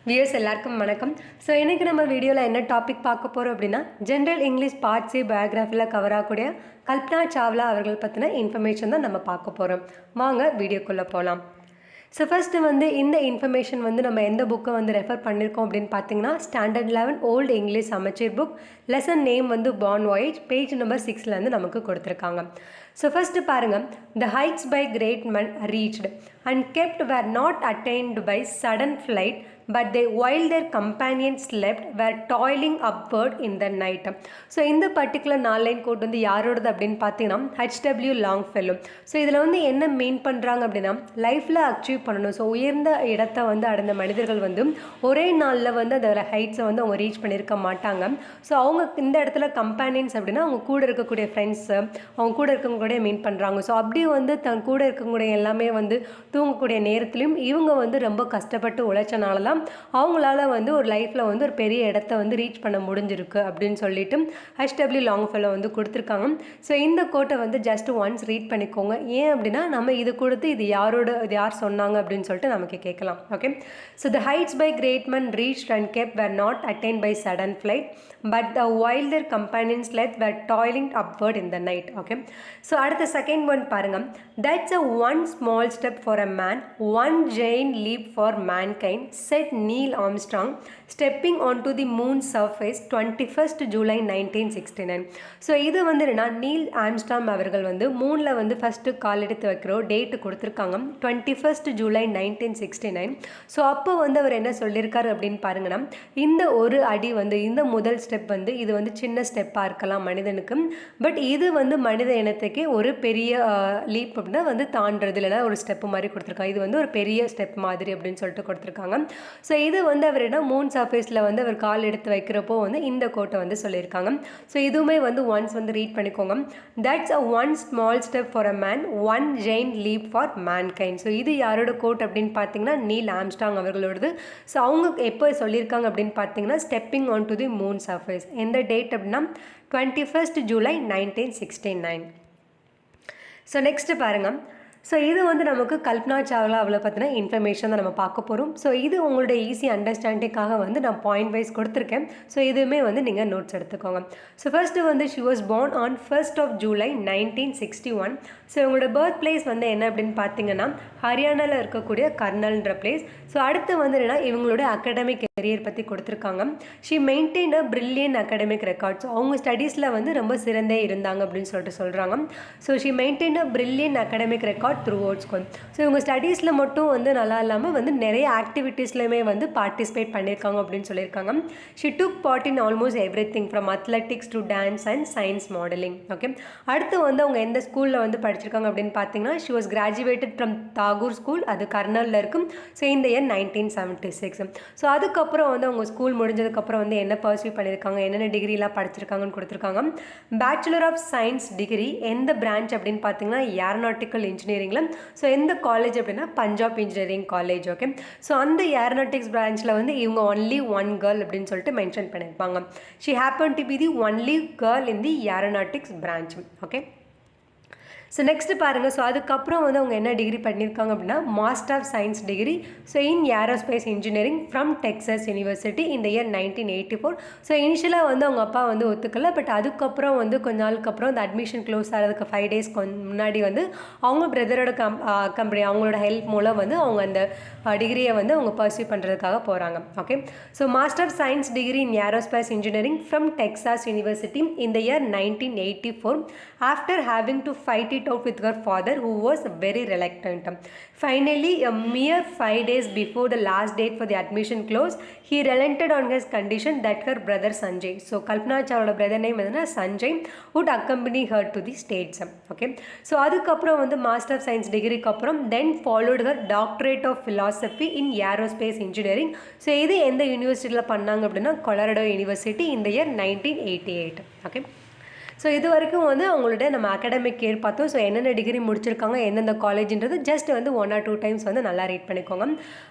Wears எல்லாருக்கும் வணக்கம். So இன்றைக்கி நம்ம வீடியோவில் என்ன டாபிக் பார்க்க போகிறோம் அப்படின்னா, ஜென்ரல் இங்கிலீஷ் பார்ட் சி பயோகிராஃபியில் கவர் ஆகக்கூடிய கல்பனா சாவ்லா அவர்கள் பற்றின இன்ஃபர்மேஷன் தான் நம்ம பார்க்க போகிறோம். வாங்க வீடியோக்குள்ளே போகலாம். ஸோ ஃபஸ்ட்டு இந்த இன்ஃபர்மேஷன் நம்ம எந்த புக்கை ரெஃபர் பண்ணியிருக்கோம் அப்படின்னு பார்த்தீங்கன்னா, standard 11 old English Samacheer book, lesson name born voyage, page number 6 நமக்கு கொடுத்துருக்காங்க. ஸோ ஃபஸ்ட்டு பாருங்கள், the heights by great men reached and kept were not attained by sudden flight, but they while their companions slept were toiling upward in the night. So இந்த particular 4 line code யாரோடது அப்படின்னு பார்த்தீங்கன்னா HW லாங்ஃபெல்லோ. So இதில் என்ன மீன் பண்ணுறாங்க அப்படின்னா, லைஃப்பில் achieve பண்ணணும். So உயர்ந்த இடத்தை அடைந்த மனிதர்கள் ஒரே நாளில் அதில் ஹைட்ஸை அவங்க ரீச் பண்ணியிருக்க மாட்டாங்க. ஸோ அவங்க இந்த இடத்துல கம்பேனியன்ஸ் அப்படின்னா அவங்க கூட இருக்கக்கூடிய ஃப்ரெண்ட்ஸு, அவங்க கூட இருக்கக்கூடிய மீன் பண்ணுறாங்க. ஸோ அப்படி தன் கூட இருக்கக்கூடிய எல்லாமே தூங்கக்கூடிய நேரத்துலையும் இவங்க ரொம்ப கஷ்டப்பட்டு உழைச்சனால தான் அவங்களால ஒரு லைஃப்பில் ஒரு பெரிய இடத்த ரீச் பண்ண முடிஞ்சிருக்கு அப்படின்னு சொல்லிட்டு HW லாங்ஃபெல்லோ கொடுத்துருக்காங்க. ஸோ இந்த கோட்டை ஜஸ்ட் ஒன்ஸ் ரீட் பண்ணிக்கோங்க. ஏன் அப்படின்னா நம்ம இது கொடுத்து இது யார் சொன்னாங்க அப்படின்னு சொல்லிட்டு நமக்கு கேட்கலாம். Okay, so the heights by great men reached and kept were not attained by sudden flight, but while their companions slept were toiling upward in the night. Okay, so அடுத்த செகண்ட் ஒன் பாருங்கள், that's a one small step for a man, one giant leap for mankind, said Neil Armstrong, stepping onto the moon's surface 21st July 1969. So இது என்னன்னா, Neil Armstrong அவர்கள் மூணில் first call எடுத்து வைக்கிற date கொடுத்துருக்காங்க 21st July 1969. So அப்போ அவர் என்ன சொல்லியிருக்காரு அப்படின்னு பாருங்கன்னா, இந்த ஒரு அடி இந்த முதல் ஸ்டெப் இது சின்ன ஸ்டெப்பாக இருக்கலாம் மனிதனுக்கு, பட் இது மனித இனத்துக்கே ஒரு பெரிய லீப் அப்படின்னா தாண்டுறது இல்லைனா ஒரு ஸ்டெப்பு மாதிரி கொடுத்துருக்காங்க. இது ஒரு பெரிய ஸ்டெப் மாதிரி அப்படின்னு சொல்லிட்டு கொடுத்துருக்காங்க. ஸோ இது அவர் என்ன மூன் சர்ஃபேஸில் அவர் கால் எடுத்து வைக்கிறப்போ இந்த கோட்டை சொல்லியிருக்காங்க. ஸோ இதுவுமே ஒன்ஸ் ரீட் பண்ணிக்கோங்க. That's a one small step for a man, one giant leaf for mankind. So இது யாரோட கோட் அப்படின்னு பார்த்தீங்கன்னா நீல் ஆம்ஸ்ட்ராங் அவர்களோடது. ஸோ அவங்க எப்போ சொல்லியிருக்காங்க அப்படின்னு பார்த்தீங்கன்னா, stepping on to the moon surface. எந்த டேட் அப்படின்னா 21st July 1969. ஸோ நெக்ஸ்ட்டு பாருங்கள், ஸோ இது நமக்கு கல்பனா சாவ்லா அவளை பற்றின இன்ஃபர்மேஷன் தான் நம்ம பார்க்க போகிறோம். ஸோ இது உங்களோட ஈஸி அண்டர்ஸ்டாண்டிங்காக நான் பாயிண்ட் வைஸ் கொடுத்துருக்கேன். ஸோ இதுவுமே நீங்கள் நோட்ஸ் எடுத்துக்கோங்க. So first she was born on 1st of July 1961. So இவங்களோட பர்த் பிளேஸ் என்ன அப்படின்னு பார்த்தீங்கன்னா, ஹரியானாவில் இருக்கக்கூடிய கர்னல்ன்ற பிளேஸ். ஸோ அடுத்து என்னென்னா இவங்களோட அகாடமிக் கெரியர் பற்றி கொடுத்துருக்காங்க. She maintain a brilliant academic records. அவங்க ஸ்டடீஸில் ரொம்ப சிறந்தே இருந்தாங்க அப்படின்னு சொல்லிட்டு சொல்கிறாங்க. So she maintain a brilliant academic record through out school. So இவங்க ஸ்டடீஸில் மட்டும் நல்லா இல்லாமல் நிறைய ஆக்டிவிட்டீஸ்லையுமே பார்ட்டிசிபேட் பண்ணியிருக்காங்க அப்படின்னு சொல்லியிருக்காங்க. She took part in almost everything from athletics to dance and science modelling. ஓகே, அடுத்து அவங்க எந்த ஸ்கூலில் படிச்சிருக்காங்க அப்படின்னு பார்த்தீங்கன்னா, she was graduated from Tagore school, அது கர்னலில் இருக்கும். ஸோ இந்த இயர் 1976. ஸோ அதுக்கப்புறம் அவங்க ஸ்கூல் முடிஞ்சதுக்கப்புறம் என்ன பர்சியூ பண்ணியிருக்காங்க, என்னென்ன டிகிரிலாம் படிச்சிருக்காங்கன்னு கொடுத்துருக்காங்க. பேச்சுலர் ஆஃப் சயின்ஸ் டிகிரி எந்த பிரான்ச் அப்படின்னு பார்த்தீங்கன்னா ஏரோநாட்டிக்கல் இன்ஜினியரிங். ஸோ எந்த காலேஜ் அப்படின்னா Punjab engineering college. Okay, so அந்த ஏரோநாட்டிக்ஸ் பிரான்ச்சில் இவங்க ஒன்லி ஒன் கேர்ள் அப்படின்னு சொல்லிட்டு மென்ஷன் பண்ணியிருப்பாங்க. She happen to be the only girl in the aeronautics branch. Okay, so next பாருங்கள், ஸோ அதுக்கப்புறம் அவங்க என்ன டிகிரி பண்ணியிருக்காங்க அப்படின்னா master of science degree, so in aerospace engineering from Texas university இந்த இயர் 1984. ஸோ இனிஷியலாக அவங்க அப்பா ஒத்துக்கல, பட் அதுக்கப்புறம் கொஞ்ச நாளுக்கு அப்புறம் அந்த அட்மிஷன் க்ளோஸ் ஆகிறதுக்கு 5 days முன்னாடி அவங்க பிரதரோட கம்பெனி அவங்களோட ஹெல்ப் மூலம் அவங்க அந்த டிகிரியை அவங்க பர்சியூ பண்ணுறதுக்காக போகிறாங்க. Okay, so master of science degree in aerospace engineering from Texas university இந்த year 1984. After having to fight it out with her father who was very reluctant. Finally, a mere 5 days before the last date for the admission close, he relented on his condition that her brother Sanjay, so Kalpana Chawla brother name is Sanjay, would accompany her to the States. Okay, so adukapram master of science degree kapram then followed her doctorate of philosophy in aerospace engineering. So idu endha university la pannanga appadina Colorado University in the year 1988. Okay, so இது வரைக்கும் வந்து அவங்களோட நம்ம academic year பார்த்தோம். So என்னென்ன degree முடிச்சிருக்காங்க, எந்தெந்த காலேஜ்ன்றது just வந்து 1 or 2 டைம்ஸ் வந்து நல்லா ரீட் பண்ணிக்கோங்க.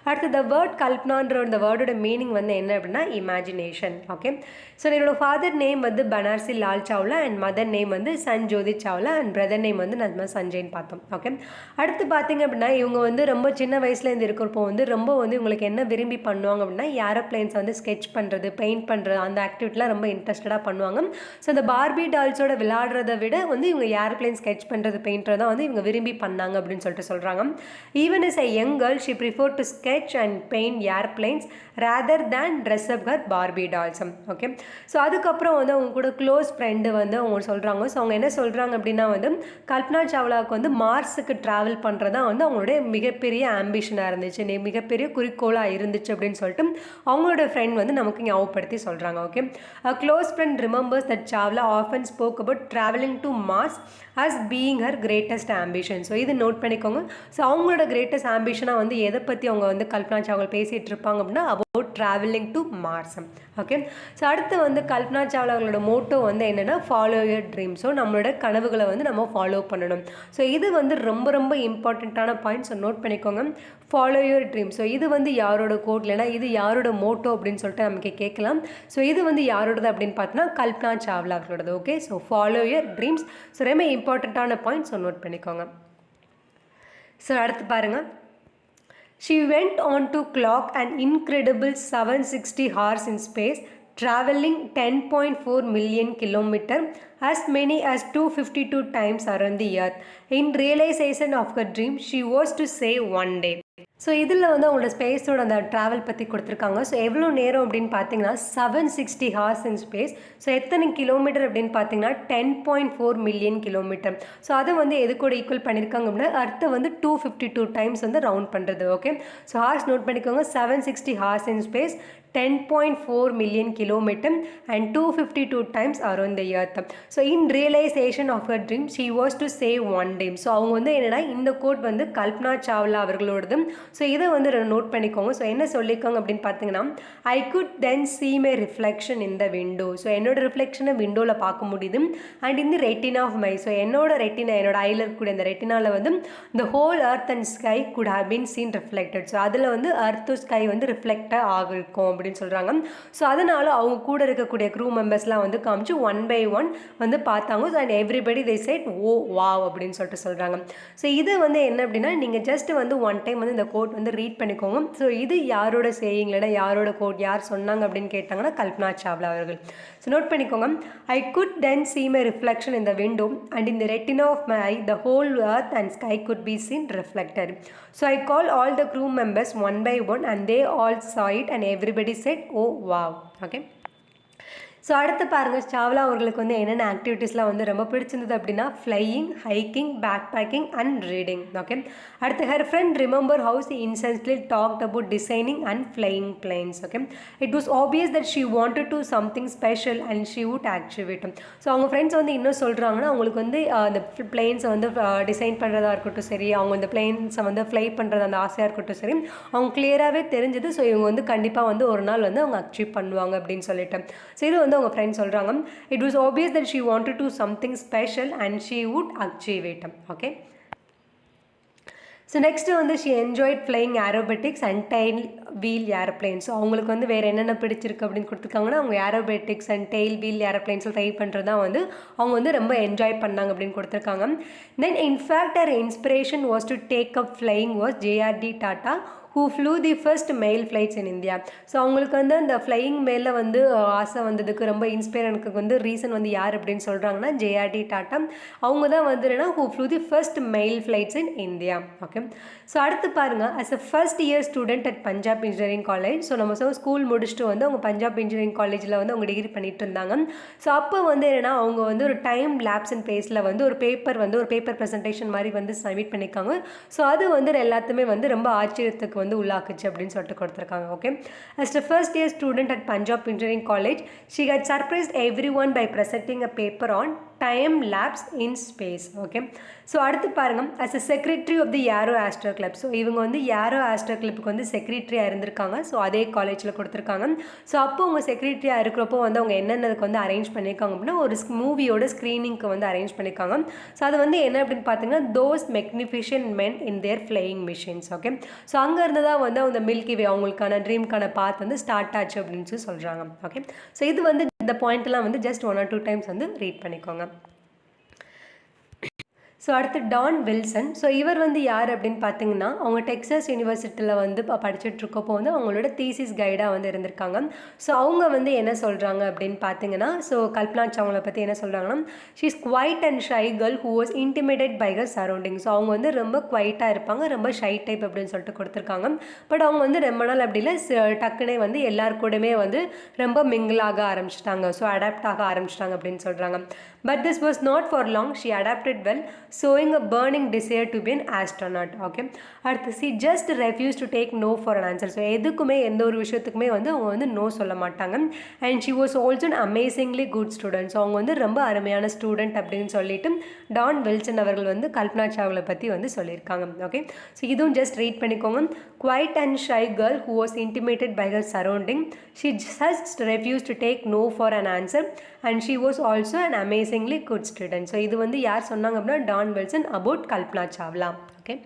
அடுத்து த வேர்ட் கல்பனான்ற இந்த வேர்டோட மீனிங் வந்து என்ன அப்படின்னா இமேஜினேஷன். ஓகே, ஸோ என்னோட ஃபாதர் நேம் வந்து Banarasi Lal Chawla and mother name வந்து சன்ஜோதி சாவ்லா அண்ட் பிரதர் நேம் வந்து நம்ம சஞ்சய்ன்னு பார்த்தோம். ஓகே, அடுத்து பார்த்தீங்க அப்படின்னா இவங்க வந்து ரொம்ப சின்ன வயசுலேருந்து இருக்கிறப்போ வந்து ரொம்ப வந்து இவங்களுக்கு என்ன விரும்பி பண்ணுவாங்க அப்படின்னா ஏரோப்ளைன்ஸ் வந்து ஸ்கெட்ச் பண்ணுறது, பெயிண்ட் பண்ணுறது, அந்த ஆக்டிவிட்டிலாம் ரொம்ப இன்ட்ரெஸ்டடாக பண்ணுவாங்க. ஸோ இந்த பார்பி டால்ஸோட விளையாடுறத விட வந்து இவங்க ஏரோப்ளைன் ஸ்கெட்ச் பண்ணுறது, பெயிண்டர் தான் வந்து இவங்க விரும்பி பண்ணாங்க அப்படின்னு சொல்லிட்டு சொல்கிறாங்க. Even is a young girl she prefer to sketch and paint airplanes rather than dress up her Barbie dolls. Okay, so அதுக்கப்புறம் வந்து அவங்க கூட க்ளோஸ் ஃப்ரெண்டு வந்து அவங்க சொல்கிறாங்க. ஸோ அவங்க என்ன சொல்கிறாங்க அப்படின்னா வந்து கல்பனா சாவ்லாவுக்கு வந்து மார்ஸுக்கு ட்ராவல் பண்ணுறது தான் வந்து அவங்களுடைய மிகப்பெரிய ஆம்பிஷனாக இருந்துச்சு, மிகப்பெரிய குறிக்கோளாக இருந்துச்சு அப்படின்னு சொல்லிட்டு அவங்களோட ஃப்ரெண்ட் வந்து நமக்கு ஞாபகப்படுத்தி சொல்கிறாங்க. Okay, a close friend remembers that Chawla often spoke about traveling to Mars as being her greatest ambition. So இது நோட் பண்ணிக்கோங்க. ஸோ அவங்களோட கிரேட்டஸ்ட் ஆம்பிஷனாக வந்து எதை பற்றி அவங்க வந்து கல்பனா சாவ்லா பேசிகிட்டு இருப்பாங்க அப்படின்னா about travelling to Mars. Okay, so அடுத்து வந்து கல்பனா சாவ்லா அவங்களோட மோட்டோ வந்து என்னென்னா ஃபாலோ யுவர் ட்ரீம். ஸோ நம்மளோட கனவுகளை வந்து நம்ம ஃபாலோ பண்ணணும். ஸோ இது வந்து ரொம்ப ரொம்ப இம்பார்ட்டண்ட்டான பாயிண்ட். ஸோ நோட் பண்ணிக்கோங்க, ஃபாலோ யுவர் ட்ரீம். ஸோ இது வந்து யாரோட கோட் இல்லைனா இது யாரோட மோட்டோ அப்படின்னு சொல்லிட்டு நமக்கு கேட்கலாம். ஸோ இது வந்து யாரோடது அப்படின்னு பார்த்தோன்னா கல்பனா சாவ்லா அவர்களோடது. Okay, so follow your dreams. So ரொம்ப இம்பார்ட்டண்ட்டான பாயிண்ட். ஸோ நோட் பண்ணிக்கோங்க. ஸோ அடுத்து பாருங்கள், she went on to clock an incredible 760 hours in space, traveling 10.4 million kilometers, as many as 252 times around the earth. In realization of her dream, she was to say one day. So இதில் வந்து அவங்களோட ஸ்பேஸோட அந்த travel பற்றி கொடுத்துருக்காங்க. So எவ்வளோ நேரம் அப்படின்னு பார்த்தீங்கன்னா 760 hours in space. ஸோ எத்தனை கிலோமீட்டர் அப்படின்னு பார்த்தீங்கன்னா 10.4 million kilometers. ஸோ அதை வந்து எது கூட ஈக்குவல் பண்ணியிருக்காங்க அப்படின்னா அர்த்தை வந்து 252 டைம்ஸ் வந்து ரவுண்ட் பண்ணுறது. ஓகே, ஸோ ஹார்ஸ் நோட் பண்ணிக்கோங்க, 760 hours in space, 10.4 million kilometers and 252 times around the earth. So in realization of her dream, she was to say one day. So அவங்க வந்து என்னென்னா இந்த கோட் வந்து கல்பனா சாவ்லா அவர்களோடது. ஸோ இதை வந்து நோட் பண்ணிக்கோங்க. ஸோ என்ன சொல்லியிருக்காங்க அப்படின்னு பார்த்தீங்கன்னா I could then see my reflection in the window. So என்னோட ரிஃப்ளெக்ஷனை விண்டோவில் பார்க்க முடியுது. அண்ட் இந்த ரெட்டினா ஆஃப் மை, ஸோ என்னோட ரெட்டினா, என்னோட ஐயில் இருக்கக்கூடிய அந்த ரெட்டினாவில் வந்து the whole earth and sky could have been seen reflected. So அதில் வந்து earth ஸ்கை வந்து ரிஃப்ளெக்டாக ஆகிருக்கும் அப்படின்னு சொல்கிறாங்க. ஸோ அதனால் அவங்க கூட இருக்கக்கூடிய க்ரூ மெம்பர்ஸ்லாம் வந்து காமிச்சு 1 by 1 வந்து பார்த்தாங்க. So and everybody they said O wow அப்படின்னு சொல்லிட்டு சொல்கிறாங்க. ஸோ இது வந்து என்ன அப்படின்னா நீங்கள் ஜஸ்ட் வந்து ஒன் டைம் வந்து இந்த கோட் வந்து ரீட் பண்ணிக்கோங்க. ஸோ இது யாரோட சேயிங்லனா யாரோட கோட் யார் சொன்னாங்க அப்படின்னு கேட்டாங்கன்னா கல்பனா சாவ்லா அவர்கள். ஸோ நோட் பண்ணிக்கோங்க, I could then see my reflection in the window and in the retina of my eye the whole earth and sky could be seen reflected. So I called all the crew members one by one and they all saw it and everybody said oh wow. Okay, so அடுத்து பாருங்கள் சாவ்லா அவர்களுக்கு வந்து என்னென்ன ஆக்டிவிட்டீஸ்லாம் வந்து ரொம்ப பிடிச்சிருந்தது அப்படின்னா flying, hiking, backpacking and reading. Okay, அடுத்து her friend remember how she incessantly talked about designing and flying planes. Okay, it was obvious that she wanted to something special and she would activate. So அவங்க friends வந்து இன்னும் சொல்கிறாங்கன்னா அவங்களுக்கு வந்து அந்த பிளேன்ஸை வந்து design பண்ணுறதா இருக்கட்டும் சரி, அவங்க இந்த பிளேன்ஸை வந்து ஃப்ளை பண்ணுறது அந்த ஆசையாக இருக்கட்டும் சரி, அவங்க கிளியராகவே தெரிஞ்சது. ஸோ இவங்க வந்து கண்டிப்பாக வந்து ஒரு நாள் வந்து அவங்க அச்சீவ் பண்ணுவாங்க அப்படின்னு சொல்லிட்டு. ஸோ இது வந்து அவங்க ஃப்ரெண்ட்ஸ் சொல்கிறாங்க, it was obvious that she wanted to something special and she would achieve it. Okay, so next வந்து she enjoyed flying aerobatics and tail wheel aeroplanes. So அவங்களுக்கு வந்து வேறு என்னென்ன பிடிச்சிருக்கு அப்படின்னு கொடுத்துருக்காங்கன்னா அவங்க ஏரோபெட்டிக்ஸ் அண்ட் டெயில் வீல் ஏரோப்ளைன்ஸில் ட்ரை பண்ணுறது தான் வந்து அவங்க வந்து ரொம்ப என்ஜாய் பண்ணாங்க அப்படின்னு கொடுத்துருக்காங்க. Then in fact her inspiration was to take up flying was JRD Tata who flew the first male flights in India. So அவங்களுக்கு வந்து அந்த ஃப்ளையிங் மேலே வந்து ஆசை வந்ததுக்கு ரொம்ப இன்ஸ்பயர் எனக்கு வந்து ரீசன் வந்து யார் அப்படின்னு சொல்கிறாங்கன்னா ஜேஆர்டி டாட்டா. அவங்க தான் வந்து என்னன்னா who flew the first male flights in India. Okay, so அடுத்து பாருங்கள், as a first year student at Punjab engineering college. So நம்ம ஸ்கூல் முடிச்சுட்டு வந்து அவங்க பஞ்சாப் இன்ஜினியரிங் காலேஜில் வந்து அவங்க டிகிரி பண்ணிட்டு இருந்தாங்க. ஸோ அப்போ வந்து என்னென்னா அவங்க வந்து ஒரு டைம் லேப்ஸ் அண்ட் பேஸில் வந்து ஒரு பேப்பர் ப்ரெசன்டேஷன் மாதிரி வந்து சப்மிட் பண்ணியிருக்காங்க. ஸோ அது வந்து எல்லாத்துமே வந்து ரொம்ப ஆச்சரியத்துக்கு வந்து உள்ளாக்குச்சு அப்படின்னு சொல்லிட்டு கொடுத்துருக்காங்க. Okay, as the first year student at Punjab Engineering College, she had surprised everyone by presenting a paper on time lapse in space. Okay, so அடுத்து பாருங்கள், as a secretary of the aero astro club. So இவங்க வந்து aero astro கிளப்புக்கு வந்து செக்ரட்டரியாக இருந்திருக்காங்க. So அதே காலேஜில் கொடுத்துருக்காங்க. So அப்போ அவங்க செக்ரட்டரியாக இருக்கிறப்போ வந்து அவங்க என்னென்னதுக்கு வந்து அரேஞ்ச் பண்ணியிருக்காங்க அப்படின்னா, ஒரு மூவியோட ஸ்க்ரீனிங்க்கு வந்து அரேஞ்ச் பண்ணியிருக்காங்க. ஸோ அது வந்து என்ன அப்படின்னு பார்த்தீங்கன்னா, those magnificent men in their flying machines. Okay, so அங்கேருந்து தான் வந்து அந்த மில்கி வே அவங்களுக்கான ட்ரீம்க்கான பாத் வந்து ஸ்டார்ட் ஆச்சு அப்படின்னு சொல்லி சொல்கிறாங்க. ஓகே, ஸோ இது வந்து இந்த பாயிண்ட்லாம் வந்து ஜஸ்ட் 1 or 2 டைம்ஸ் வந்து ரீட் பண்ணிக்கோங்க. ஸோ அடுத்து டான் வில்சன். ஸோ இவர் வந்து யார் அப்படின்னு பார்த்தீங்கன்னா, அவங்க டெக்ஸாஸ் யூனிவர்சிட்டியில் வந்து படிச்சுட்ருக்கப்போ வந்து அவங்களோட தீசிஸ் கைடாக வந்து இருந்திருக்காங்க. ஸோ அவங்க வந்து என்ன சொல்கிறாங்க அப்படின்னு பார்த்தீங்கன்னா, ஸோ கல்பனா சாவ்லா பற்றி என்ன சொல்கிறாங்கன்னா, she is quiet and shy girl who was intimidated by her surrounding. So அவங்க வந்து ரொம்ப குவைட்டாக இருப்பாங்க, ரொம்ப ஷை டைப் அப்படின்னு சொல்லிட்டு கொடுத்துருக்காங்க. பட் அவங்க வந்து ரொம்ப நாள் அப்படி இல்லை, டக்குனே வந்து எல்லாருக்கூடமே வந்து ரொம்ப மிங்கிளாக ஆரம்பிச்சிட்டாங்க. ஸோ அடாப்ட் ஆக ஆரம்பிச்சிட்டாங்க அப்படின்னு சொல்கிறாங்க. But this was not for long, she adapted well, showing a burning desire to be an astronaut. Okay, அடுத்து she just refused to take no for an answer. So எதுக்குமே எந்த ஒரு விஷயத்துக்குமே வந்து அவங்க வந்து நோ சொல்ல மாட்டாங்க. And she was also an amazingly good student. So அவங்க வந்து ரொம்ப அருமையான ஸ்டூடெண்ட் அப்படின்னு சொல்லிட்டு டான் வில்சன் அவர்கள் வந்து கல்பனா சாவ்லா பற்றி வந்து சொல்லியிருக்காங்க. ஓகே, ஸோ இதுவும் ஜஸ்ட் ரீட் பண்ணிக்கோங்க. Quiet and shy girl who was intimidated by her surrounding, she just refused to take no for an answer and she was also an amazingly good student. So இது வந்து யார் சொன்னாங்க அப்படின்னா, Don Wilson about Kalpana Chawla. Okay,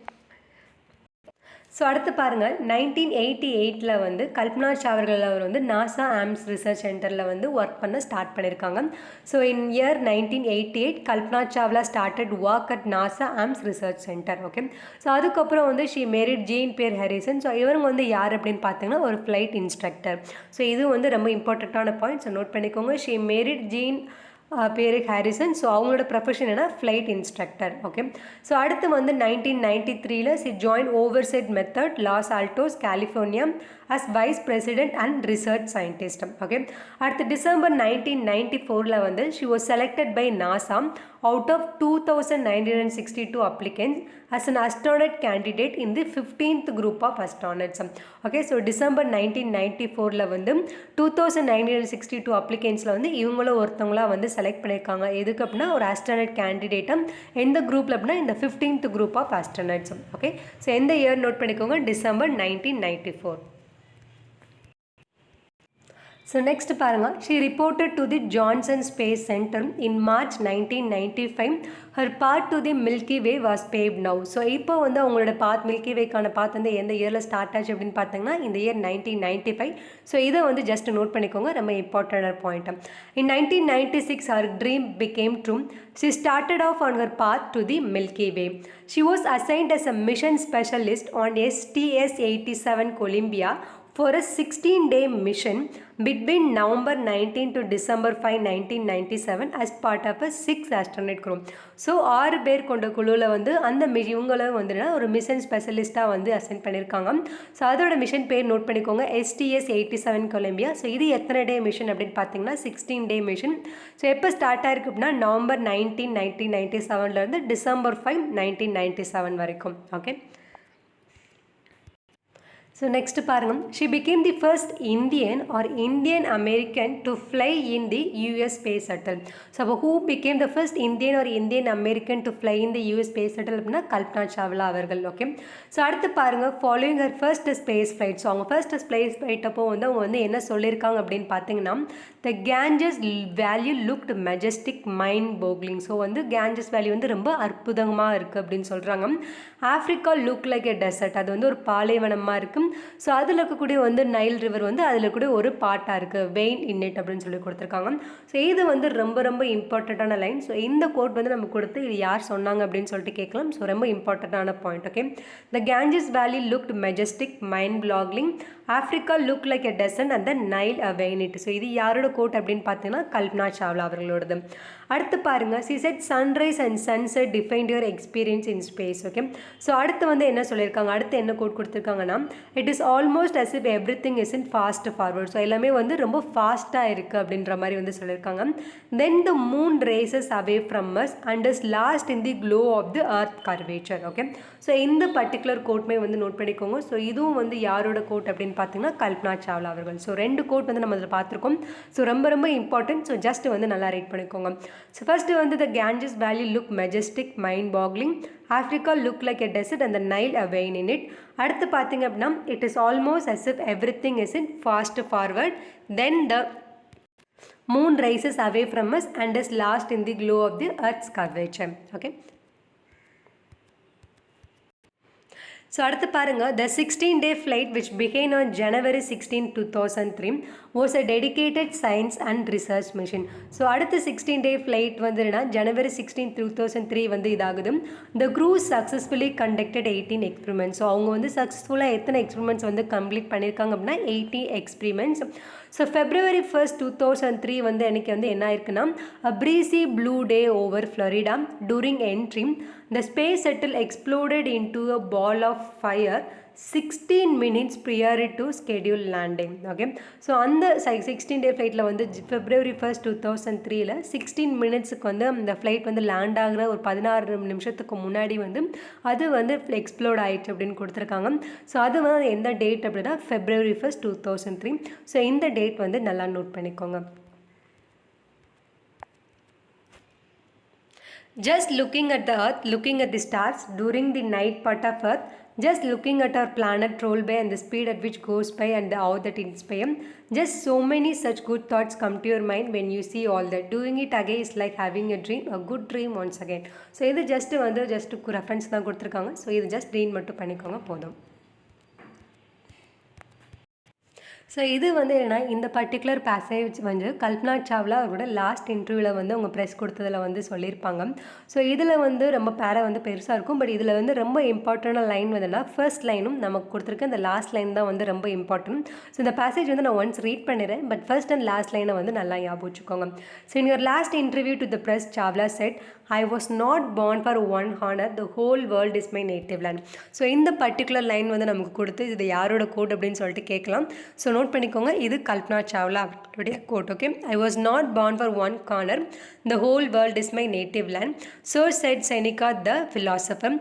so அடுத்து பாருங்கள், 1988 வந்து கல்பனா சாவ்லா அவர் வந்து NASA Ames research சென்டரில் வந்து ஒர்க் பண்ண ஸ்டார்ட் பண்ணியிருக்காங்க. So in year 1988 Kalpana Chawla started work at NASA Ames research centre. Okay, so அதுக்கப்புறம் வந்து she married Jean Pierre Harrison. So இவங்க வந்து யார் அப்படின்னு பார்த்தீங்கன்னா, ஒரு ஃப்ளைட் இன்ஸ்ட்ரக்டர். ஸோ இது வந்து ரொம்ப இம்பார்ட்டண்ட்டான பாயிண்ட். ஸோ நோட் பண்ணிக்கோங்க, ஷீ மேரிட் ஜீன் பேரு ஹாரிசன். ஸோ அவங்களோட ப்ரொஃபஷன் என்ன, ஃப்ளைட் இன்ஸ்ட்ரக்டர். ஓகே, ஸோ அடுத்து வந்து 1993 she join Overset Method Los Altos California as vice president and research scientist. Okay, அடுத்து டிசம்பர் 1994 வந்து she was selected by NASA out of 2962 applicants as an astronaut candidate in the 15th group of astronauts. Okay, so December 1994 வந்து 2962 அப்ளிகன்ஸில் வந்து இவங்களும் ஒருத்தவங்களாக வந்து select பண்ணியிருக்காங்க. எதுக்கு அப்படின்னா, ஒரு ஆஸ்ட்ரோனட் கேண்டிடேட்டாக எந்த குரூப்பில் அப்படின்னா இந்த 15th group of astronauts. Okay, so எந்த இயர் நோட் பண்ணிக்கோங்க, டிசம்பர் 1994. ஸோ நெக்ஸ்ட் பாருங்கள், she reported to the Johnson Space Center in March 1995. Her part to the Milky Way was paved now. So இப்போ வந்து அவங்களோட பாத் மில்கி வேக்கான பாத் வந்து எந்த இயரில் start ஆச்சு அப்படின்னு பார்த்தீங்கன்னா, இந்த இயர் 1995. ஸோ இதை வந்து ஜஸ்ட் நோட் பண்ணிக்கோங்க, ரொம்ப இம்பார்ட்டண்டான point. In 1996 her dream became true. She started off on her path to the Milky Way. She was assigned as a mission specialist on STS-87 Columbia for a 16-day mission between November 19 to December 5, 1997 as part of a 6 astronaut crew. So 6 பேர் கொண்ட குழுவில் வந்து அந்த இவங்களும் வந்து ஒரு mission ஸ்பெஷலிஸ்ட்டாக வந்து assign பண்ணியிருக்காங்க. ஸோ அதோட மிஷன் பேர் நோட் பண்ணிக்கோங்க, STS-87 கொலம்பியா. ஸோ இது எத்தனை டே மிஷன் அப்படின்னு பார்த்தீங்கன்னா 16-day மிஷன். ஸோ எப்போ ஸ்டார்ட் ஆயிருக்கு அப்படின்னா நவம்பர் 19, 1997 டிசம்பர் 5, 1997 வரைக்கும். ஓகே, ஸோ நெக்ஸ்ட் பாருங்கள், she became the first Indian or Indian American to fly in the US space shuttle. So அப்போ who became the first Indian or Indian American to fly in the US space shuttle அப்படின்னா கல்பனா சாவ்லா அவர்கள். Okay, so அடுத்து பாருங்கள், following her first space flight. So அவங்க first space flight அப்போ வந்து அவங்க வந்து என்ன சொல்லியிருக்காங்க அப்படின்னு பார்த்தீங்கன்னா, the Ganges valley looked majestic mind boggling. So வந்து கேஞ்சஸ் வேல்யூ வந்து ரொம்ப அற்புதமாக இருக்குது அப்படின்னு சொல்கிறாங்க. Africa look like a desert, அது வந்து ஒரு பாலைவனமாக இருக்குது. ஸோ அதில் இருக்கக்கூடிய வந்து நைல் ரிவர் வந்து அதில் கூட ஒரு பார்ட்டாக இருக்குது, வெயின் இன்னிட் அப்படின்னு சொல்லி கொடுத்துருக்காங்க. ஸோ இது வந்து ரொம்ப ரொம்ப இம்பார்ட்டண்ட்டான லைன். ஸோ இந்த கோட் வந்து நம்ம கொடுத்து இது யார் சொன்னாங்க அப்படின்னு சொல்லிட்டு கேட்கலாம். ஸோ ரொம்ப இம்பார்ட்டண்ட்டான point. Okay, the Ganges valley looked majestic mind boggling, Africa look like a desert and the Nile a vein it. So இது யாரோட கோட் அப்படின்னு பார்த்தீங்கன்னா கல்பனா சாவ்லா அவர்களோடது. அடுத்து பாருங்கள், she said sunrise and sunset defined your experience in space. Okay, so அடுத்து வந்து என்ன சொல்லியிருக்காங்க, அடுத்து என்ன கோட் கொடுத்துருக்காங்கன்னா, it is almost as if everything is in fast forward. So எல்லாமே வந்து ரொம்ப ஃபாஸ்ட்டாக இருக்குது அப்படின்ற மாதிரி வந்து சொல்லியிருக்காங்க. Then the moon races away from us and is lost in the glow of the earth curvature. Okay, so இந்த பர்டிகுலர் கோட்மே வந்து நோட் பண்ணிக்கோங்க. ஸோ இதுவும் வந்து யாரோட கோட் அப்படின்னு அப்படின்னு பார்த்தீங்கன்னா கல்பனா சாவ்லா அவர்கள். ஸோ 2 கோட் வந்து நம்ம அதில் பார்த்துருக்கோம். ஸோ ரொம்ப ரொம்ப இம்பார்ட்டன்ட். ஸோ ஜஸ்ட் வந்து நல்லா ரீட் பண்ணிக்கோங்க. ஸோ ஃபஸ்ட்டு வந்து the Ganges valley look majestic mind boggling, Africa look like a desert and the Nile a vein in it. அடுத்து பார்த்தீங்க அப்படின்னா it is almost as if everything is in fast forward, then the moon rises away from us and is lost in the glow of the earth's curvature. Okay. So அடுத்து பாருங்கள், த 16-day flight which began on January 16, 2003 was a dedicated science and research mission. So அடுத்து 16-day flight வந்து என்னன்னா January 16, 2003 வந்து இதாகுது. The crew successfully conducted 18 experiments. So அவங்க வந்து சக்ஸஸ்ஃபுல்லாக எத்தனை எக்ஸ்பெரிமெண்ட்ஸ் வந்து கம்ப்ளீட் பண்ணியிருக்காங்க அப்படின்னா 80 experiments. ஸோ February 1, 2003 வந்து எனக்கு வந்து என்ன ஆயிருக்குன்னா a breezy blue day over Florida. During entry, the space shuttle exploded into a ball of fire 16 minutes prior to scheduled landing. Okay, so அந்த 16-day ஃப்ளைட்டில் வந்து February 1, 2003 16 மினிட்ஸுக்கு வந்து அந்த ஃப்ளைட் வந்து லேண்ட் ஆகிற ஒரு 16 நிமிஷத்துக்கு முன்னாடி வந்து அது வந்து எக்ஸ்ப்ளோட் ஆயிடுச்சு அப்படின்னு கொடுத்துருக்காங்க. ஸோ அது வந்து எந்த டேட் அப்படின்னா February 1, 2003. ஸோ இந்த டேட் வந்து நல்லா நோட் பண்ணிக்கோங்க. Just looking at the earth, looking at the stars during the night part of earth, just looking at our planet roll by and the speed at which goes by and how that it inspires, just so many such good thoughts come to your mind when you see all that. Doing it again is like having a dream, a good dream once again. So இது just வந்து just reference தான் கொடுத்துருக்காங்க. So இது just read மட்டும் பண்ணிக்கோங்க போதும். So இது வந்து என்னென்னா இந்த பர்டிகுலர் பேசேஜ் வந்து கல்பனா சாவ்லா அவரோட லாஸ்ட் இன்டர்வியூவில் வந்து அவங்க ப்ரெஸ் கொடுத்ததில் வந்து சொல்லியிருப்பாங்க. ஸோ இதில் வந்து ரொம்ப பேரா வந்து பெருசாக இருக்கும். பட் இதில் வந்து ரொம்ப இம்பார்ட்டண்டான லைன் வந்துன்னா ஃபர்ஸ்ட் லைனும் நமக்கு கொடுத்துருக்க இந்த லாஸ்ட் லைன் தான் வந்து ரொம்ப இம்பார்ட்டன்ட். ஸோ இந்த பேசேஜ் வந்து நான் ஒன்ஸ் ரீட் பண்ணிடுறேன். பட் ஃபர்ஸ்ட் அண்ட் லாஸ்ட் லைனை வந்து நல்லா ஞாபகம் வச்சுக்கோங்க. So in your last interview to the press, Chawla set, I was not born for one honor, the whole world is my native land. So இந்த particular line வந்து நமக்கு கொடுத்து இது யாரோட கோட் அப்படின்னு சொல்லிட்டு கேட்கலாம். ஸோ நோட் பண்ணிக்கோங்க, இது கல்பனா சாவ்லா அவர்களுடைய quote. Okay, I was not born for one corner, the whole world is my native land. So said Seneca the philosopher.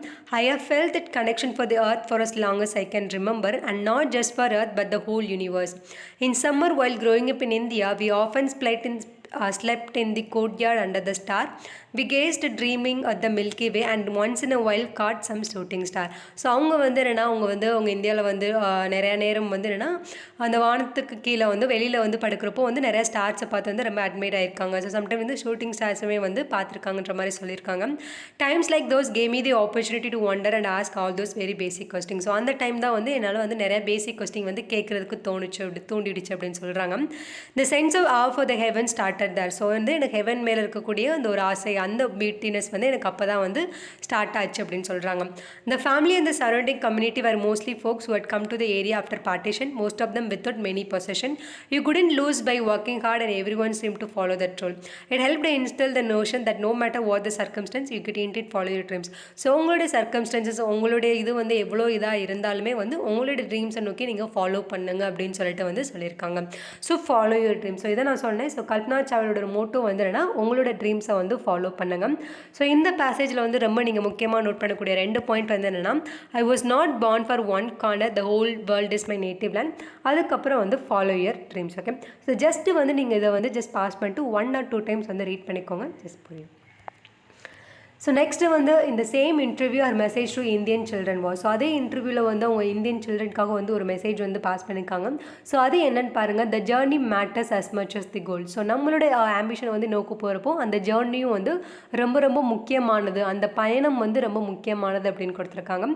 I have felt that connection for the earth for as long as I can remember, and not just for earth but the whole universe. In summer while growing up in India, we often slept in the courtyard under the star. We gazed dreaming at the Milky Way and once in a while caught some shooting star. So அவங்க வந்து என்னென்னா அவங்க இந்தியாவில் வந்து நிறையா நேரம் வந்து என்னென்னா அந்த வானத்துக்கு கீழே வந்து வெளியில் வந்து படுக்கிறப்போ வந்து நிறையா ஸ்டார்ஸை பார்த்து வந்து ரொம்ப அட்மைட் ஆகிருக்காங்க. ஸோ சம்டைம் வந்து ஷூட்டிங் ஸ்டார்ஸுமே வந்து பார்த்துருக்காங்கன்ற மாதிரி சொல்லியிருக்காங்க. Times like those gave me the opportunity to wonder and ask all those very basic question. So அந்த டைம் தான் வந்து என்னால் வந்து நிறைய பேசிக் கொஸ்டின் வந்து கேட்குறதுக்கு தூண்டிடுச்சு அப்படின்னு சொல்கிறாங்க. The sense of of the heaven started there. So வந்து எனக்கு ஹெவன் மேலே இருக்கக்கூடிய அந்த ஒரு ஆசை, அந்த பியூட்டினஸ் வந்து எனக்கு அப்போ தான் வந்து ஸ்டார்ட் ஆச்சு அப்படின்னு சொல்கிறாங்க. The family and the surrounding community were mostly folks who had come to the area after partition, most of them without many possession. You couldn't lose by working hard and everyone seemed to follow that rule. It helped to instill the notion that no matter what the circumstance, you could indeed follow your dreams. So உங்களுடைய circumstances, உங்களுடைய இது வந்து எவ்வளோ இதாக இருந்தாலுமே வந்து உங்களுடைய ட்ரீம்ஸை நோக்கி நீங்கள் ஃபாலோ பண்ணுங்க அப்படின்னு சொல்லிட்டு வந்து சொல்லியிருக்காங்க. So follow your dreams. So இதை நான் சொன்னேன். ஸோ கல்பனா சாவ்லாவோட மோட்டோ வந்து என்னன்னா உங்களோட ட்ரீம்ஸை வந்து ஃபாலோ பண்ணுங்க. ஸோ இந்த பேசேஜில் வந்து ரொம்ப நீங்கள் முக்கியமாக நோட் பண்ணக்கூடிய 2 பாயிண்ட் வந்து என்னென்னா, I was not born for one corner, the whole world is my native land. அதுக்கப்புறம் வந்து follow your dreams. Okay, so just வந்து நீங்கள் இதை வந்து ஜஸ்ட் பாஸ் பண்ணிட்டு 1 or 2 டைம்ஸ் வந்து ரீட் பண்ணிக்கோங்க, ஜஸ்ட் புரியும். ஸோ நெக்ஸ்ட்டு வந்து இந்த same interview or message to Indian children was. So அதே இன்டர்வியூவில் வந்து அவங்க இந்தியன் சில்ட்ரனுக்காக வந்து ஒரு மெசேஜ் வந்து பாஸ் பண்ணியிருக்காங்க. ஸோ அது என்னென்னு பாருங்கள், the journey matters as much as the goal. So நம்மளுடைய ஆம்பிஷனை வந்து நோக்கி போகிறப்போ அந்த ஜேர்னியும் வந்து ரொம்ப ரொம்ப முக்கியமானது, அந்த பயணம் வந்து ரொம்ப முக்கியமானது அப்படின்னு கொடுத்துருக்காங்க.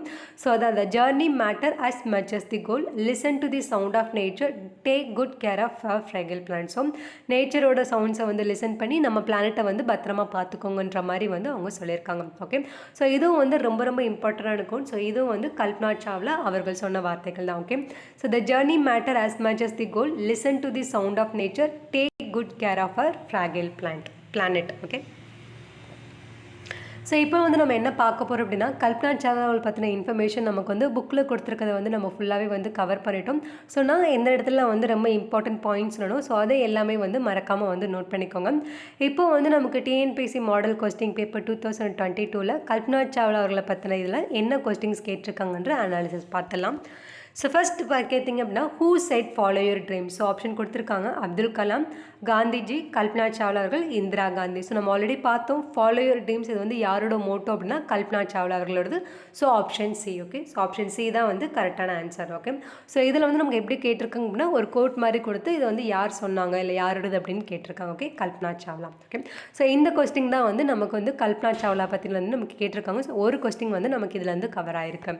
ஸோ அதான் the journey matter as much as the goal, listen to the sound of nature, take good care of fragile plant. So நேச்சரோட சவுண்ட்ஸை வந்து லிசன் பண்ணி நம்ம பிளானட்டை வந்து பத்திரமா பார்த்துக்கோங்கன்ற மாதிரி வந்து அவங்க சொல்லியிருக்காங்க. ஓகே, ஸோ இதுவும் வந்து ரொம்ப ரொம்ப இம்பார்ட்டண்டாக இருக்கும். ஸோ இதுவும் வந்து கல்பனா சாவ்லா அவர்கள் சொன்ன வார்த்தைகள் தான். Okay, so the journey matter as much as the goal, listen to the sound of nature, take good care of our fragile planet. Okay, so இப்போ வந்து நம்ம என்ன பார்க்க போகிறோம் அப்படின்னா, கல்பனா சாவ்லாவை பற்றின இன்ஃபர்மேஷன் நமக்கு வந்து புக்கில் கொடுத்துருக்கதை வந்து நம்ம ஃபுல்லாகவே வந்து கவர் பண்ணிட்டோம். ஸோ நான் எந்த இடத்துல வந்து ரொம்ப இம்பார்ட்டன்ட் பாயிண்ட்ஸ் சொல்லணும், ஸோ அதை எல்லாமே வந்து மறக்காமல் வந்து நோட் பண்ணிக்கோங்க. இப்போ வந்து நமக்கு TNPSC model question paper 2022 Kalpana Chawla அவர்களை பற்றின இதில் என்ன கொஸ்டின்ஸ் கேட்டிருக்காங்கன்ற அனாலிசிஸ் பார்த்துலாம். ஸோ ஃபர்ஸ்ட் கேட்டிங்க அப்படின்னா who said follow your dream. So option கொடுத்துருக்காங்க அப்துல் கலாம், காந்திஜி, கல்பனா சாவ்லா அவர்கள், இந்திரா காந்தி. ஸோ நம்ம ஆல்ரெடி பார்த்தோம் ஃபாலோ யுவர் ட்ரீம்ஸ் இது வந்து யாரோட மோட்டோ அப்படின்னா கல்பனா சாவ்லா அவர்களோடது. So option C. Okay, so option C தான் வந்து கரெக்டான ஆன்சர். ஓகே, ஸோ இதில் வந்து நமக்கு எப்படி கேட்டிருக்காங்க அப்படின்னா ஒரு கோட் மாதிரி கொடுத்து இது வந்து யார் சொன்னாங்க இல்லை யாரோடது அப்படின்னு கேட்டிருக்காங்க. Okay, Kalpana Chawla. Okay, so இந்த கொஸ்டின் தான் வந்து நமக்கு வந்து கல்பனா சாவ்லா பற்றில வந்து நமக்கு கேட்டிருக்காங்க. ஸோ ஒரு கொஸ்டின் வந்து நமக்கு இதில் வந்து கவர் ஆயிருக்கு.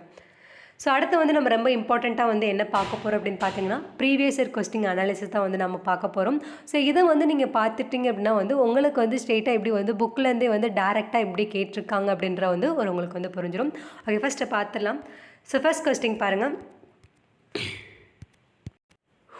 ஸோ அடுத்து வந்து நம்ம ரொம்ப இம்பார்ட்டண்ட்டாக வந்து என்ன பார்க்க போகிறோம் அப்படின்னு பார்த்தீங்கன்னா ப்ரீவியஸ் இயர் கொஸ்டின் அனாலிசிஸ் தான் வந்து நம்ம பார்க்க போகிறோம். ஸோ இதை வந்து நீங்கள் பார்த்துட்டிங்க அப்படின்னா வந்து உங்களுக்கு வந்து ஸ்ட்ரெயிட்டாக எப்படி வந்து புக்கிலேருந்தே வந்து டேரெக்டாக எப்படி கேட்டிருக்காங்க அப்படின்ற வந்து ஒரு உங்களுக்கு வந்து புரிஞ்சிடும். ஓகே, ஃபஸ்ட்டு பார்த்துடலாம். ஸோ ஃபர்ஸ்ட் கொஸ்டின் பாருங்கள்.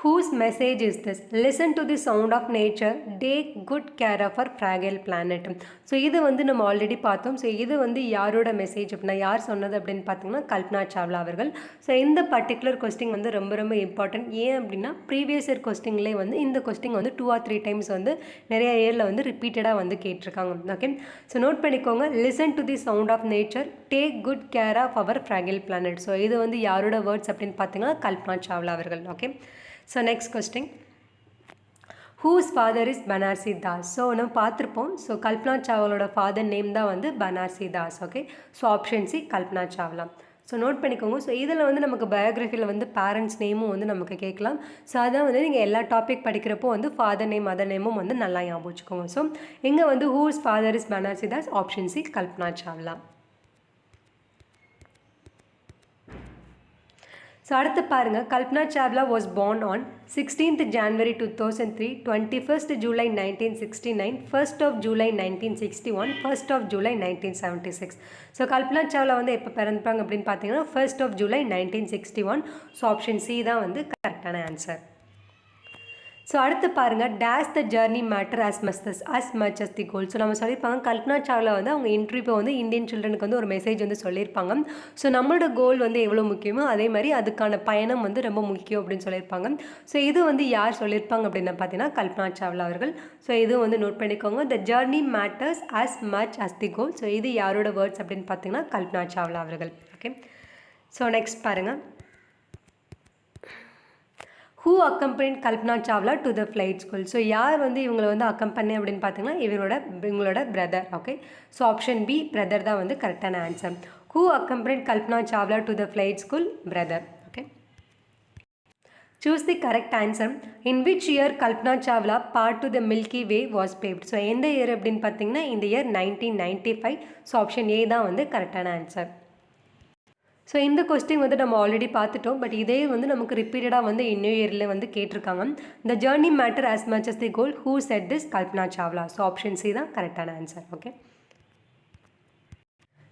Whose message is this? Listen to the sound of nature. Take good care of our fragile planet. So இது வந்து நம்ம ஆல்ரெடி பார்த்தோம். ஸோ இது வந்து யாரோட மெசேஜ் அப்படின்னா யார் சொன்னது அப்படின்னு பார்த்தீங்கன்னா கல்பனா சாவ்லா அவர்கள். ஸோ இந்த பர்டிகுலர் கொஸ்டின் வந்து ரொம்ப ரொம்ப இம்பார்ட்டன்ட். ஏன் அப்படின்னா ப்ரீவியஸ் இயர் கொஸ்டின்லேயே வந்து இந்த கொஸ்டின் வந்து 2 or 3 டைம்ஸ் வந்து நிறைய இயரில் வந்து ரிப்பீட்டடாக வந்து கேட்டிருக்காங்க. ஓகே, ஸோ நோட் பண்ணிக்கோங்க. Listen to the sound of nature, take good care of our fragile planet. So இது வந்து யாரோட வேர்ட்ஸ் அப்படின்னு பார்த்தீங்கன்னா கல்பனா சாவ்லா அவர்கள். Okay, so next question. Whose father is Banarsi Das. So நம்ம பார்த்துருப்போம். ஸோ கல்பனா சாவ்லாவோட ஃபாதர் நேம் தான் வந்து பனார்சி தாஸ். Okay, so option C Kalpana Chawla. So note பண்ணிக்கோங்க. ஸோ இதில் வந்து நமக்கு பயோகிராஃபியில் வந்து பேரண்ட்ஸ் நேமும் வந்து நமக்கு கேட்கலாம். ஸோ அதான் வந்து நீங்கள் எல்லா டாபிக் படிக்கிறப்போ வந்து ஃபாதர் நேம் மதர் நேமும் வந்து நல்லா ஞாபகம் வச்சுக்கோங்க. ஸோ இங்கே வந்து whose father is Banarsi Das, option C Kalpana Chawla. So அடுத்து பாருங்கள். Kalpana Chawla was born on 16th January 2003, 21st July 1969, 1st of July 1961, 1st of July 1976. So Kalpana Chawla வந்து எப்போ பிறந்தாங்க அப்படின்னு பார்த்தீங்கன்னா 1st of July 1961. So option C தான் வந்து கரெக்டான ஆன்சர். ஸோ அடுத்து பாருங்கள். Days the journey matter as much as the goal. So நம்ம சொல்லியிருப்பாங்க கல்பனா சாவ்லா வந்து அவங்க இன்டர்வியூ வந்து இந்தியன் சில்ட்ரனுக்கு வந்து ஒரு மெசேஜ் வந்து சொல்லியிருப்பாங்க. ஸோ நம்மளோட கோல் வந்து எவ்வளோ முக்கியமோ அதே மாதிரி அதுக்கான பயணம் வந்து ரொம்ப முக்கியம் அப்படின்னு சொல்லியிருப்பாங்க. ஸோ இது வந்து யார் சொல்லியிருப்பாங்க அப்படின்னு பார்த்தீங்கன்னா கல்பனா சாவ்லா அவர்கள். ஸோ இது வந்து நோட் பண்ணிக்கோங்க. The journey matters as much as the goal. So இது யாரோட வேர்ட்ஸ் அப்படின்னு பார்த்தீங்கன்னா கல்பனா சாவ்லா அவர்கள். ஓகே, ஸோ நெக்ஸ்ட் பாருங்கள். Who accompanied Kalpana Chawla to the flight school. So யார் வந்து இவங்களை வந்து அக்கம்பனி அப்படின்னு பார்த்தீங்கன்னா இவங்களோட brother. Okay, so option B brother தான் வந்து கரெக்டான answer. Who accompanied Kalpana Chawla to the flight school? Brother. Okay, choose the correct answer. In which year Kalpana Chawla part to the Milky Way was paved. So எந்த year அப்படின்னு பார்த்தீங்கன்னா இந்த year 1995. So option ஏ தான் வந்து கரெக்டான ஆன்சர். ஸோ இந்த கொஸ்டின் வந்து நம்ம ஆல்ரெடி பார்த்துட்டோம். பட் இதே வந்து நமக்கு ரிப்பீட்டடாக வந்து நியூ இயரில் வந்து கேட்டிருக்காங்க. The journey matter as much as the goal. Who said this? Kalpana Chawla. So option C தான் கரெக்டான ஆன்சர். ஓகே,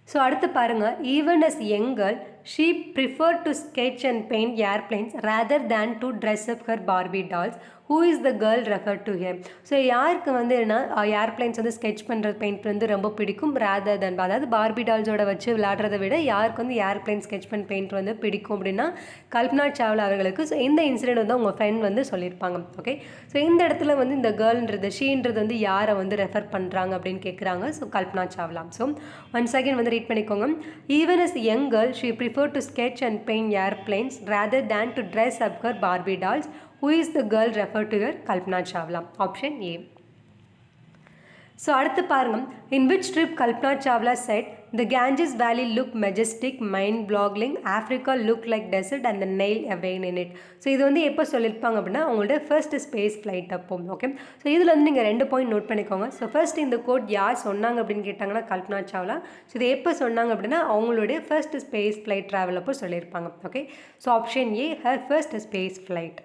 ஸோ அடுத்து பாருங்கள். Even as young girl she prefer to sketch and paint airplanes rather than to dress up her Barbie dolls. Who is the girl refer to here. So யாருக்கு வந்து என்ன airplanes வந்து sketch பண்ணுறது paint வந்து ரொம்ப பிடிக்கும் ரேதர் தேன், அதாவது Barbie டால்ஸோட வச்சு விளையாடுறத விட யாருக்கு வந்து ஏர்பிளைன் ஸ்கெச் பண்ண பெயிண்ட் வந்து பிடிக்கும் அப்படின்னா கல்பனா சாவ்லா அவர்களுக்கு. ஸோ இந்த இன்சிடென்ட் வந்து அவங்க ஃப்ரெண்ட் வந்து சொல்லியிருப்பாங்க. ஓகே, ஸோ இந்த இடத்துல வந்து இந்த கேர்ள்ன்றது ஷீன்றது வந்து யாரை வந்து ரெஃபர் பண்ணுறாங்க அப்படின்னு கேட்குறாங்க. So Kalpana Chawla. So once again வந்து ரீட் பண்ணிக்கோங்க. Even as young girl she prefer to sketch and paint airplanes rather than to dress up her Barbie dolls. Who is the girl referred to here? Kalpana Chawla. Option A. So அடுத்து பாருங்கள். In which trip Kalpana Chawla said the Ganges valley look majestic, mind boggling, Africa look like desert and the Nile a vein in it. So இது வந்து எப்போ சொல்லியிருப்பாங்க அப்படின்னா அவங்களோட first space flight அப்போ. Okay, so இதில் வந்து நீங்கள் 2 பாயிண்ட் நோட் பண்ணிக்கோங்க. ஸோ ஃபர்ஸ்ட் இந்த கோட் யார் சொன்னாங்க அப்படின்னு கேட்டாங்கன்னா கல்பனா சாவ்லா. ஸோ இது எப்போ சொன்னாங்க அப்படின்னா அவங்களுடைய ஃபர்ஸ்ட் ஸ்பேஸ் ஃப்ளைட் ட்ராவல் அப்போ சொல்லியிருப்பாங்க. Okay, so option A her first space flight.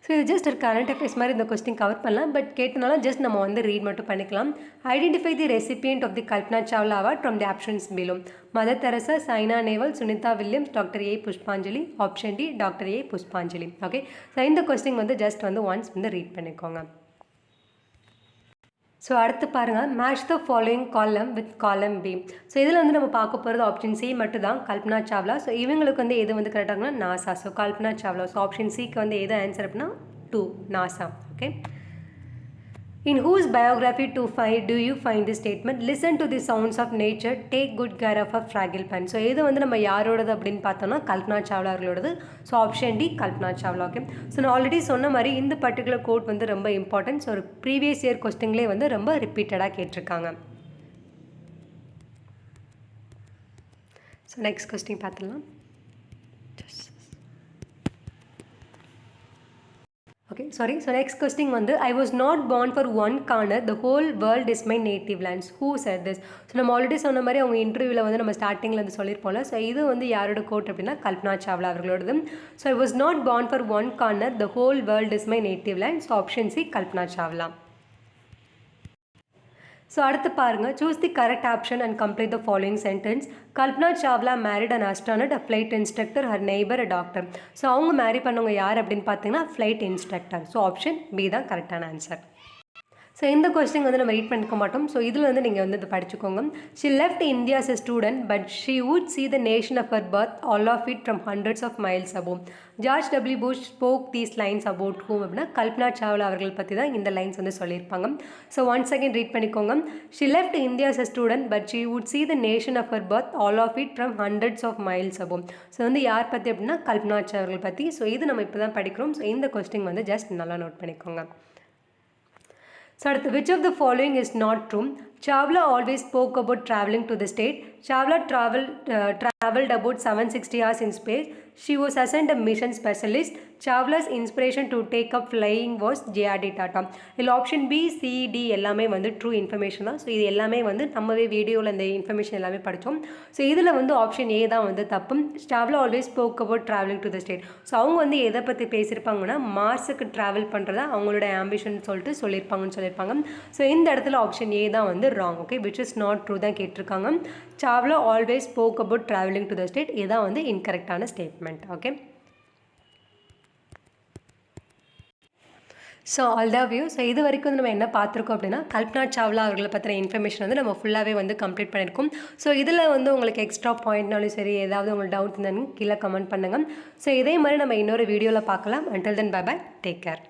So இது ஜஸ்ட் ஒரு கரண்ட் அஃபேர்ஸ் மாதிரி இந்த கொஸ்டின் கவர் பண்ணலாம். பட் கேட்டனாலும் ஜஸ்ட் நம்ம வந்து ரீட் மட்டும் பண்ணிக்கலாம். Identify the recipient of the Kalpana Chawla award from the options below. Mother Teresa, Saina Nehwal, Sunita Williams, doctor A Pushpanjali. Option D doctor A Pushpanjali. Okay, so இந்த கொஸ்டின் வந்து ஜஸ்ட் வந்து ஒன்ஸ் வந்து ரீட் பண்ணிக்கோங்க. ஸோ அடுத்து பாருங்கள். Match the following column with column B. So இதில் வந்து நம்ம பார்க்க போகிறது ஆப்ஷன் சி மட்டும் தான், கல்பனா சாவ்லா. ஸோ இவங்களுக்கு வந்து எது வந்து கரெக்டாகுன்னா NASA. So Kalpana Chawla. So option சிக்கு வந்து எது ஆன்சர் அப்படின்னா 2 NASA. Okay, In whose biography do you find this statement? Listen to the sounds of nature, take good care of a fragile plant. So இது வந்து நம்ம யாரோடது அப்படின்னு பார்த்தோம்னா கல்பனா சாவ்லா அவர்களோடது. So option D Kalpana Chawla. Okay, so நான் ஆல்ரெடி சொன்ன மாதிரி இந்த பர்டிகுலர் கோட் வந்து ரொம்ப இம்பார்ட்டன்ட். ஸோ ஒரு ப்ரீவியஸ் இயர் கொஸ்டின்லேயே வந்து ரொம்ப ரிப்பீட்டடாக கேட்டிருக்காங்க. ஸோ நெக்ஸ்ட் கொஸ்டின் பார்த்துடலாம். Okay, sorry. So next question வந்து I was not born for one corner, the whole world is my native lands. Who said this? So நம்ம ஆல்ரெடி சொன்ன மாதிரி அவங்க இன்டர்வியூவில் வந்து நம்ம ஸ்டார்டிங்கில் வந்து சொல்லியிருப்போம்ல. ஸோ இது வந்து யாரோட கோட் அப்படின்னா கல்பனா சாவ்லா அவர்களோடது. So I was not born for one corner, the whole world is my native land. So option C Kalpana Chawla. So அடுத்து பாருங்கள், choose the correct option and complete the following sentence. Kalpana Chawla married an astronaut, a flight instructor, her neighbour, a doctor. So அவங்க marry பண்ணவங்க யார் அப்படின்னு பார்த்தீங்கன்னா flight instructor. So option B தான் கரெக்டான answer. So இந்த கொஸ்டின் வந்து நம்ம ரீட் பண்ணிக்க மாட்டோம். ஸோ இதில் வந்து நீங்கள் வந்து இதை படிச்சுக்கோங்க. She left India as a student, but she would see the nation of her birth, all of it from hundreds of miles above. George W Bush spoke these lines about whom அப்படின்னா கல்பனா சாவ்லா அவர்கள் பற்றி தான் இந்த lines வந்து சொல்லியிருப்பாங்க. So once again read பண்ணிக்கோங்க. She left India as a student, but she would see the nation of her birth, all of it from hundreds of miles above. So வந்து யார் பற்றி அப்படின்னா கல்பனா சாவ்லா அவர்கள் பற்றி. ஸோ இது நம்ம இப்போ தான் படிக்கிறோம். ஸோ இந்த கொஸ்டின் வந்து ஜஸ்ட் நல்லா நோட் பண்ணிக்கோங்க. So அடுத்து, which of the following is not true? Chawla always spoke about traveling to the state. Chawla traveled about 760 hours in space. She was assigned a mission specialist. Chawla's inspiration to take up flying was J.R.D. Tata. இதில் option B, C, D எல்லாமே வந்து true information தான். So இது எல்லாமே வந்து நம்மவே வீடியோவில் இந்த information எல்லாமே படித்தோம். ஸோ இதில் வந்து ஆப்ஷன் ஏ தான் வந்து தப்பு. Chawla always spoke about traveling to the state. So அவங்க வந்து எதை பற்றி பேசியிருப்பாங்கன்னா மார்ஸுக்கு ட்ராவல் பண்ணுறதா அவங்களோட ஆம்பிஷன் சொல்லிட்டு சொல்லியிருப்பாங்கன்னு சொல்லியிருப்பாங்க. ஸோ இந்த இடத்துல ஆப்ஷன் ஏ தான் வந்து wrong. Okay, which is not true தான் கேட்டிருக்காங்க. Chawla always spoke about traveling to the state. இதான் வந்து இன்கரெக்டான statement. Okay, so all the view. So இது வரைக்கும் வந்து நம்ம என்ன பார்த்துருக்கோம் அப்படின்னா கல்பனா சாவ்லா அவர்களை பற்றின இன்ஃபர்மேஷன் வந்து நம்ம ஃபுல்லாகவே வந்து கம்ப்ளீட் பண்ணியிருக்கோம். ஸோ இதில் வந்து உங்களுக்கு எக்ஸ்ட்ரா பாயிண்ட்னாலும் சரி, ஏதாவது உங்களுக்கு டவுட் இருந்தாலும் கீழே கமெண்ட் பண்ணுங்கள். ஸோ இதே மாதிரி நம்ம இன்னொரு வீடியோவில் பார்க்கலாம். Until then bye bye, take care.